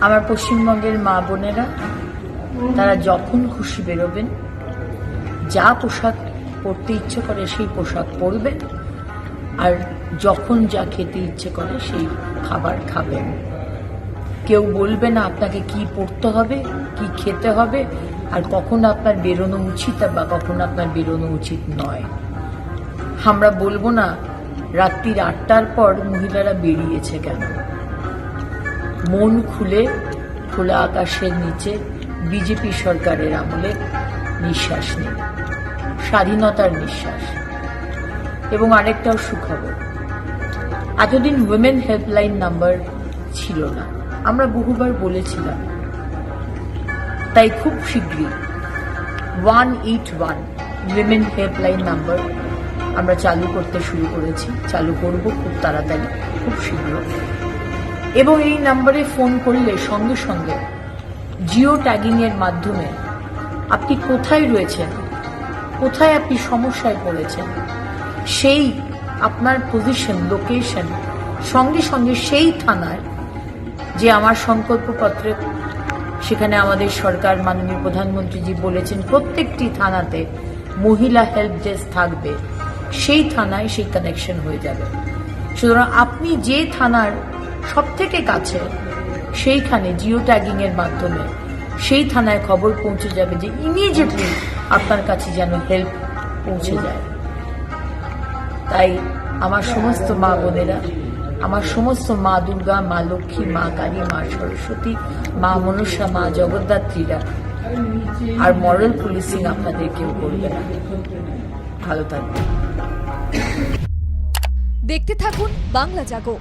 আমার পশ্চিমবঙ্গের মা বোনেরা তারা যখন খুশি বেরোবেন, যা পোশাক পরতে ইচ্ছে করে সেই পোশাক পরবেন, আর যখন যা খেতে ইচ্ছে করে সেই খাবার খাবেন। কেউ বলবে না আপনাকে কি পরতে হবে, কি খেতে হবে, আর কখন আপনার বেরোনো উচিত বা কখন আপনার বেরোনো উচিত নয়। আমরা বলবো না রাত্রির 8টার পর মহিলারা বেরিয়েছে কেন। মন খুলে খোলা আকাশের নিচে বিজেপি সরকারের আমলে নিঃশ্বাস নিন, স্বাধীনতার নিঃশ্বাস। এবং আরেকটাও সুখবর, এতদিন উইমেন হেল্পলাইন নাম্বার ছিল না, আমরা বহুবার বলেছিলাম। তাই খুব শীঘ্রই 181 উইমেন হেল্পলাইন নাম্বার আমরা চালু করতে শুরু করেছি, চালু করব খুব তাড়াতাড়ি, খুব শীঘ্র। এবং এই নাম্বারে ফোন করলে সঙ্গে সঙ্গে জিও ট্যাগিং এর মাধ্যমে আপনি কোথায় রয়েছেন, কোথায় আপনি সমস্যায় পড়েছেন, সেই আপনার পজিশন, লোকেশন সঙ্গে সঙ্গে সেই থানায়, যে আমার সংকল্পপত্রে সেখানে আমাদের সরকার মাননীয় প্রধানমন্ত্রীজি বলেছেন প্রত্যেকটি থানাতে মহিলা হেল্প ডেস্ক থাকবে, সেই থানায় সেই কানেকশন হয়ে যাবে। সুতরাং আপনি যে থানার সব থেকে কাছে, সেইখানে জিও ট্যাগিং এর মাধ্যমে সেই থানায় খবর পৌঁছে যাবে যে ইমিডিয়েটলি আপনার কাছে যেন হেল্প পৌঁছে যায়। তাই আমার সমস্ত মা বোনেরা, আমার সমস্ত মা দুর্গা, মা লক্ষ্মী, মা কালী, মা সরস্বতী, মা মনসা, মা জগদ্ধাত্রীরা আর মরাল পুলিশিং আপনাদের কেউ করবে না। ভালো থাকবে। দেখতে থাকুন বাংলা জাগো।